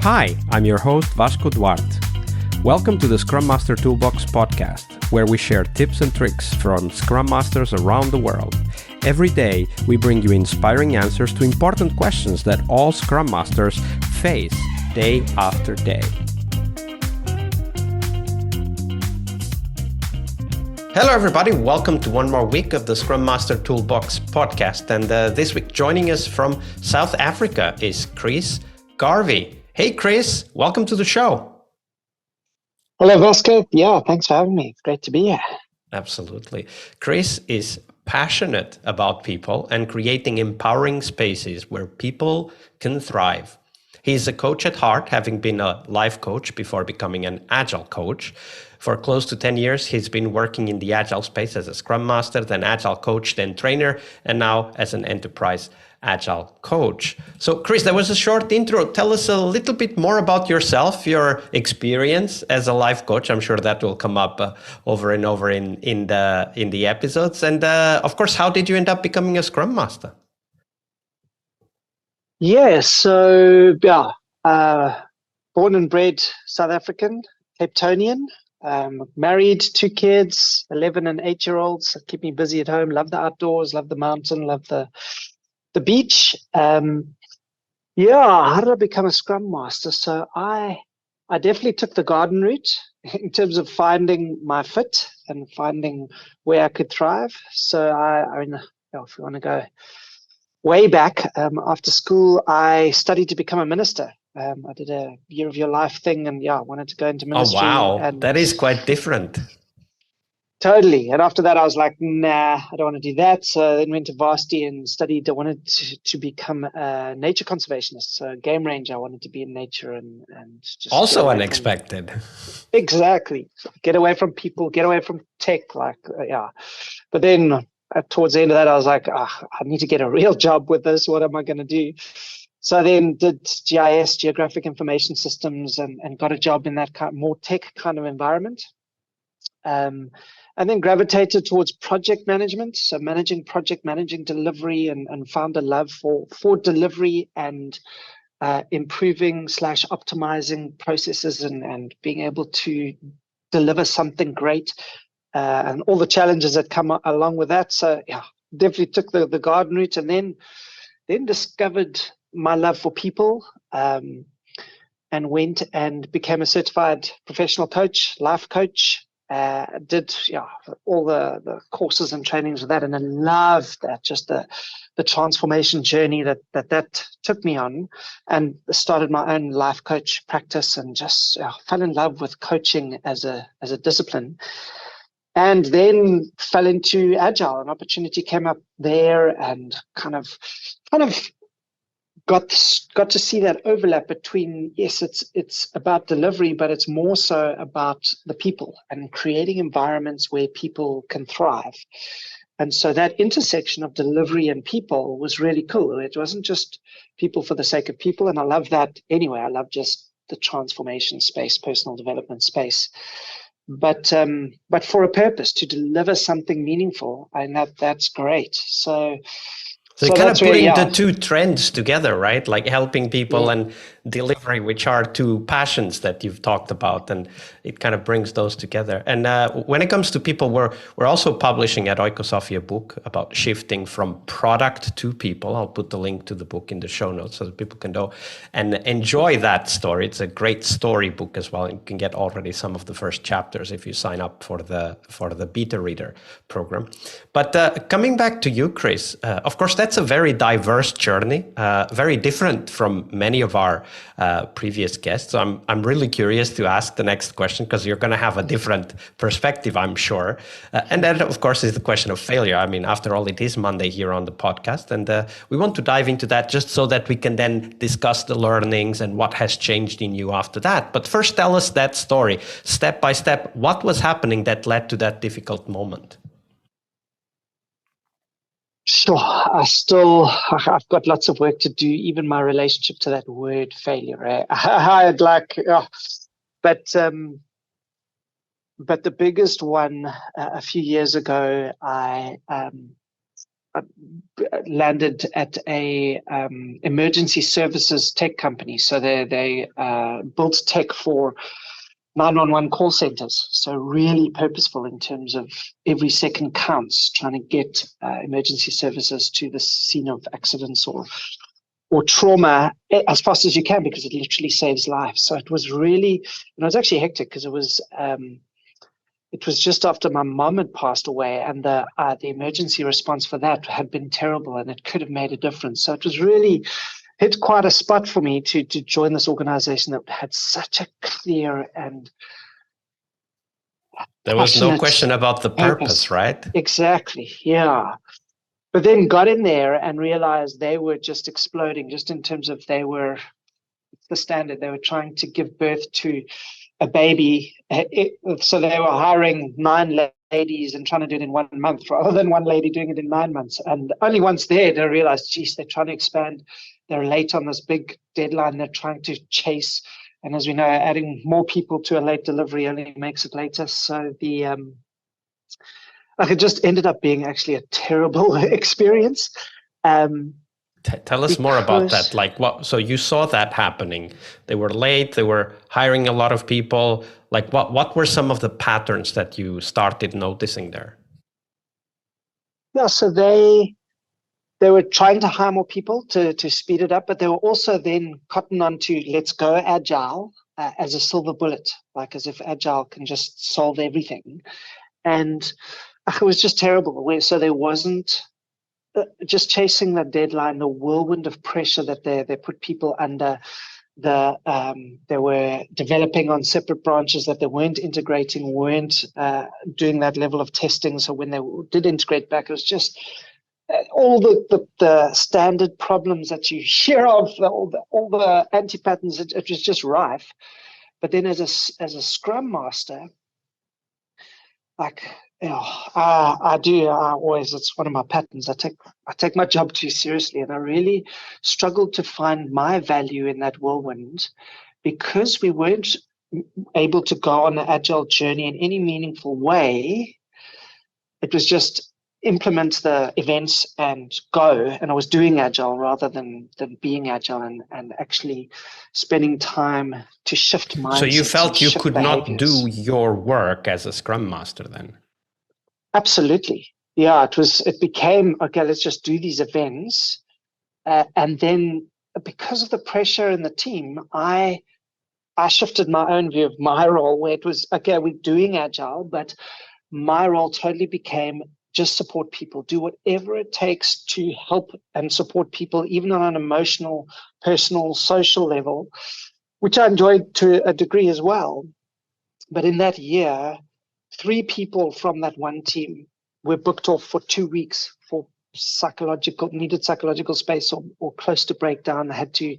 Hi, I'm your host Vasco Duarte. Welcome to the Scrum Master Toolbox podcast, where we share tips and tricks from Scrum Masters around the world. Every day, we bring you inspiring answers to important questions that all Scrum Masters face day after day. Hello everybody, welcome to one more week of the Scrum Master Toolbox podcast. And this week joining us from South Africa is Chris Garvey. Hey Chris, welcome to the show. Hello Vasco, yeah, thanks for having me. It's great to be here. Absolutely. Chris is passionate about people and creating empowering spaces where people can thrive. He's a coach at heart, having been a life coach before becoming an agile coach. For close to 10 years, he's been working in the agile space as a Scrum Master, then agile coach, then trainer, and now as an enterprise agile coach. So Chris, that was a short intro. Tell us a little bit more about yourself, your experience as a life coach. I'm sure that will come up over and over in the episodes. And of course, how did you end up becoming a Scrum Master? Yeah, born and bred South African, Cape Townian, married, 2 kids, 11 and 8-year-olds, keep me busy at home, love the outdoors, love the mountain, love the beach. How did I become a Scrum Master? So I definitely took the garden route in terms of finding my fit and finding where I could thrive. So if you want to go way back, after school, I studied to become a minister. I did a year of your life thing and I wanted to go into ministry. Oh, wow. And that is quite different. Totally. And after that, I was like, nah, I don't want to do that. So then went to varsity and studied. I wanted to become a nature conservationist. So game ranger, I wanted to be in nature and just also unexpected. Exactly. Get away from people, get away from tech. But then towards the end of that, I was like, I need to get a real job with this. What am I going to do? So I then did GIS, Geographic Information Systems, and got a job in that more tech kind of environment. And then gravitated towards project management. So managing delivery and found a love for delivery and improving / optimizing processes and being able to deliver something great and all the challenges that come along with that. So definitely took the garden route and then discovered my love for people and went and became a certified professional coach, life coach. Did all the courses and trainings with that, and I loved that, just the transformation journey that took me on, and started my own life coach practice, and just fell in love with coaching as a discipline, and then fell into agile. An opportunity came up there, and kind of got to see that overlap between, yes, it's about delivery, but it's more so about the people and creating environments where people can thrive. And so that intersection of delivery and people was really cool. It wasn't just people for the sake of people. And I love that anyway. I love just the transformation space, personal development space. But for a purpose, to deliver something meaningful, and that's great. So kind of putting the two trends together, right? Like helping people and delivery, which are two passions that you've talked about, and it kind of brings those together. And when it comes to people, we're also publishing at Oikos a book about shifting from product to people. I'll put the link to the book in the show notes so that people can go and enjoy that story. It's a great story book as well. You can get already some of the first chapters if you sign up for the beta reader program. But coming back to you, Chris, of course, that's a very diverse journey, very different from many of our previous guests. So I'm really curious to ask the next question, because you're going to have a different perspective, I'm sure. And that, of course, is the question of failure. I mean, after all, it is Monday here on the podcast, and we want to dive into that just so that we can then discuss the learnings and what has changed in you after that. But first, tell us that story, step by step. What was happening that led to that difficult moment? Sure. I've got lots of work to do, even my relationship to that word failure. Right? But the biggest one, a few years ago, I landed at a emergency services tech company. So they built tech for 911 call centers. So really purposeful in terms of every second counts, trying to get emergency services to the scene of accidents or trauma as fast as you can, because it literally saves lives. So it was really, and it was actually hectic because it was just after my mom had passed away, and the emergency response for that had been terrible, and it could have made a difference. So it was really hit quite a spot for me to join this organization that had such a clear and there was no question about the purpose, right? Exactly, yeah. But then got in there and realized they were just exploding, just in terms of the standard. They were trying to give birth to a baby. So they were hiring 9 ladies and trying to do it in 1 month rather than one lady doing it in 9 months. And only once there, they realized, geez, they're trying to expand. They're late on this big deadline they're trying to chase. And as we know, adding more people to a late delivery only makes it later. So it just ended up being actually a terrible experience. Tell us more about that. Like what? So you saw that happening. They were late. They were hiring a lot of people. Like what were some of the patterns that you started noticing there? Yeah, so they were trying to hire more people to speed it up, but they were also then cotton on to let's go agile as a silver bullet, like as if agile can just solve everything. And it was just terrible. So there wasn't just chasing the deadline, the whirlwind of pressure that they put people under. They were developing on separate branches that they weren't integrating, weren't doing that level of testing. So when they did integrate back, it was just all the standard problems that you hear of, all the anti-patterns. It was just rife. But then as a Scrum Master, like, it's one of my patterns. I take my job too seriously, and I really struggled to find my value in that whirlwind, because we weren't able to go on an agile journey in any meaningful way. It was just implement the events and go, and I was doing agile rather than being agile and actually spending time to shift mindsets. So you felt you could not do your work as a Scrum Master then? Absolutely. Yeah, it became, okay, let's just do these events. And then because of the pressure in the team, I shifted my own view of my role, where it was, okay, we're doing agile, but my role totally became just support people, do whatever it takes to help and support people, even on an emotional, personal, social level, which I enjoyed to a degree as well. But in that year, 3 people from that one team were booked off for 2 weeks for needed psychological space or close to breakdown. They had to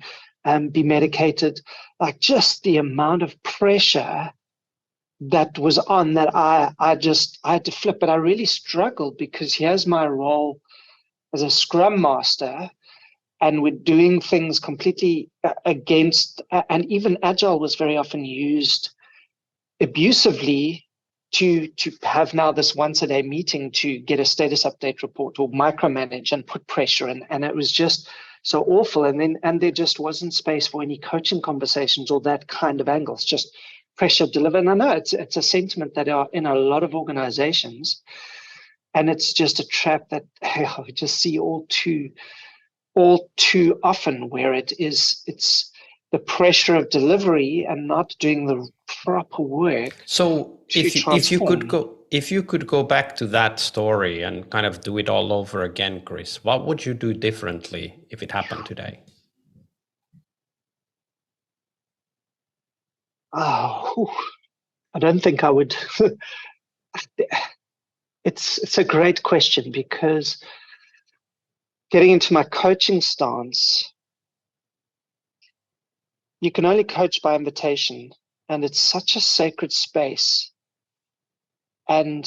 be medicated. Like, just the amount of pressure that was on that I had to flip. But I really struggled, because here's my role as a Scrum Master, and we're doing things completely against, and even Agile was very often used abusively to have now this once a day meeting to get a status update report or micromanage and put pressure in. And it was just so awful. And there just wasn't space for any coaching conversations or that kind of angles, just pressure deliver. And I know it's a sentiment that are in a lot of organizations, and it's just a trap that we just see all too often, where it's the pressure of delivery and not doing the proper work. So if you could go back to that story and kind of do it all over again, Chris, what would you do differently if it happened today? Oh, I don't think I would. It's a great question, because getting into my coaching stance, you can only coach by invitation, and it's such a sacred space. And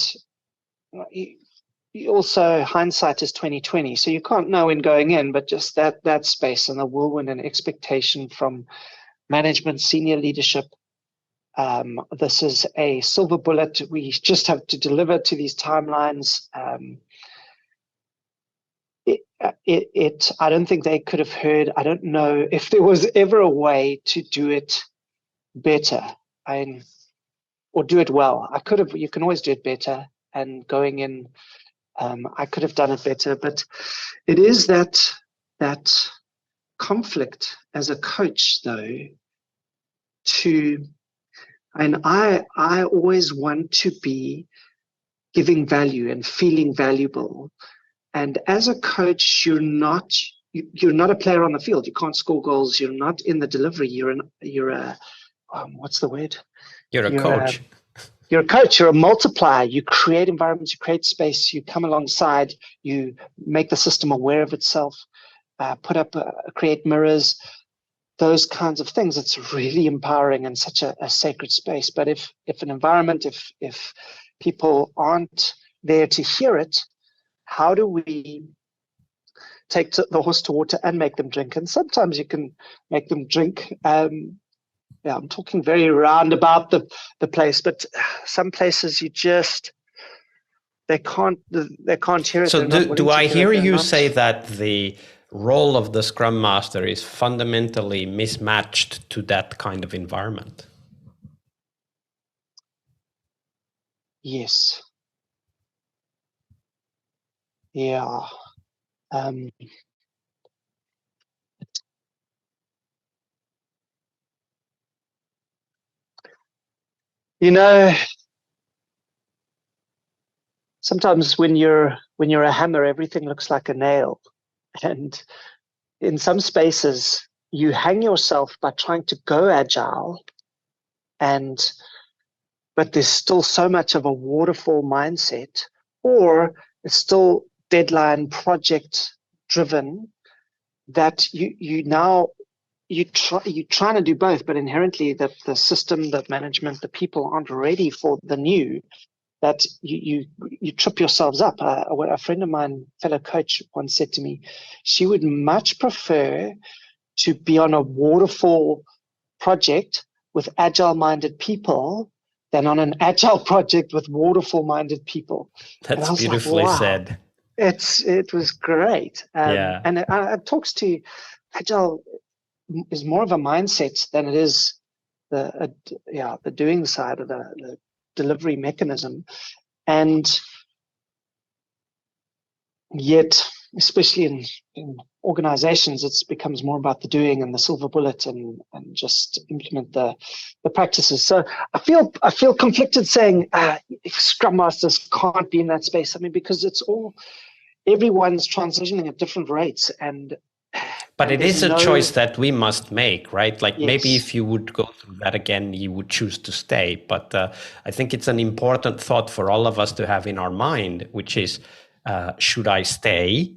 you also, hindsight is 2020, so you can't know when going in, but just that space and the whirlwind and expectation from management, senior leadership. This is a silver bullet. We just have to deliver to these timelines. I don't think they could have heard. I don't know if there was ever a way to do it better or do it well. You can always do it better, and going in, I could have done it better, but it is that conflict as a coach, though, and I always want to be giving value and feeling valuable. And as a coach, you're not a player on the field. You can't score goals. You're not in the delivery. You're a what's the word? You're a coach. You're a coach. You're a multiplier. You create environments. You create space. You come alongside. You make the system aware of itself. Create mirrors. Those kinds of things. It's really empowering and such a sacred space. But if an environment, if people aren't there to hear it, how do we take the horse to water and make them drink? And sometimes you can make them drink. I'm talking very round about the place, but some places they can't hear it. So do I hear you say that the role of the Scrum Master is fundamentally mismatched to that kind of environment? Yes. Yeah. Sometimes when you're a hammer, everything looks like a nail. And in some spaces, you hang yourself by trying to go agile, but there's still so much of a waterfall mindset, or it's still deadline project driven, that you're trying to do both, but inherently that the system, the management, the people aren't ready for the new, that you trip yourselves up. A friend of mine, fellow coach, once said to me, she would much prefer to be on a waterfall project with agile-minded people than on an agile project with waterfall-minded people. That's beautifully said. It was great. Yeah. And it talks to agile is more of a mindset than it is the doing side of the delivery mechanism. And yet, especially in organizations, it becomes more about the doing and the silver bullet and just implement the practices. So I feel conflicted saying Scrum Masters can't be in that space. I mean, because everyone's transitioning at different rates, but it is a choice that we must make, right? Like, yes. Maybe if you would go through that again, you would choose to stay. But I think it's an important thought for all of us to have in our mind, which is, should I stay?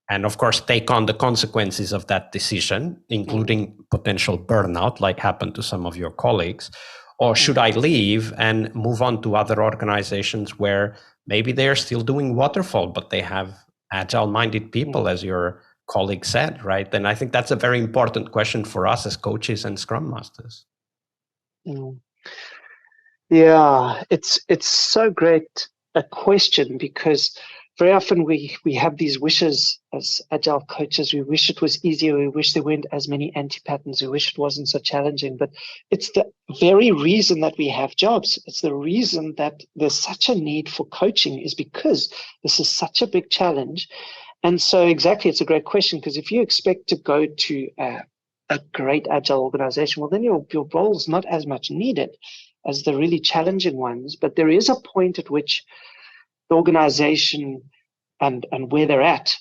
And of course, take on the consequences of that decision, including potential burnout, like happened to some of your colleagues. Or should I leave and move on to other organizations where maybe they're still doing waterfall, but they have agile-minded people, as your colleague said, right? And I think that's a very important question for us as coaches and Scrum Masters. Yeah, it's so great a question, because very often we have these wishes as agile coaches. We wish it was easier. We wish there weren't as many anti-patterns. We wish it wasn't so challenging. But it's the very reason that we have jobs. It's the reason that there's such a need for coaching, is because this is such a big challenge. And so exactly, it's a great question, because if you expect to go to a great agile organization, well, then your role's not as much needed as the really challenging ones. But there is a point at which the organization and where they're at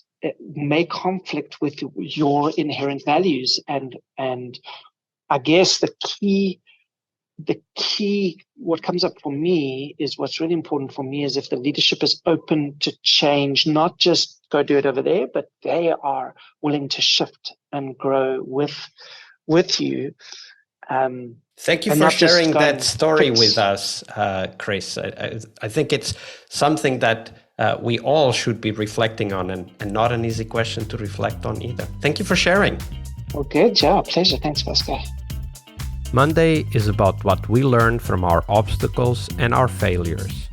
may conflict with your inherent values. And I guess the key, what comes up for me is, what's really important for me is if the leadership is open to change, not just go do it over there, but they are willing to shift and grow with you. Thank you for sharing that story with us, Chris. I think it's something that we all should be reflecting on, and not an easy question to reflect on either. Thank you for sharing. Well, good job. Pleasure. Thanks, Pascal. Monday is about what we learn from our obstacles and our failures.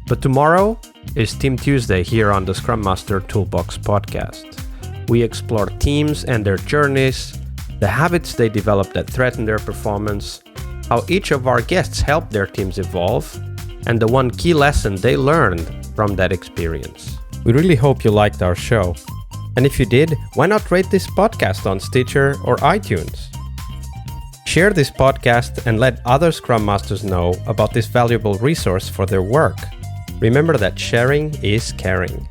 But tomorrow is Team Tuesday here on the Scrum Master Toolbox podcast. We explore teams and their journeys, the habits they develop that threaten their performance, how each of our guests helped their teams evolve, and the one key lesson they learned from that experience. We really hope you liked our show. And if you did, why not rate this podcast on Stitcher or iTunes? Share this podcast and let other Scrum Masters know about this valuable resource for their work. Remember that sharing is caring.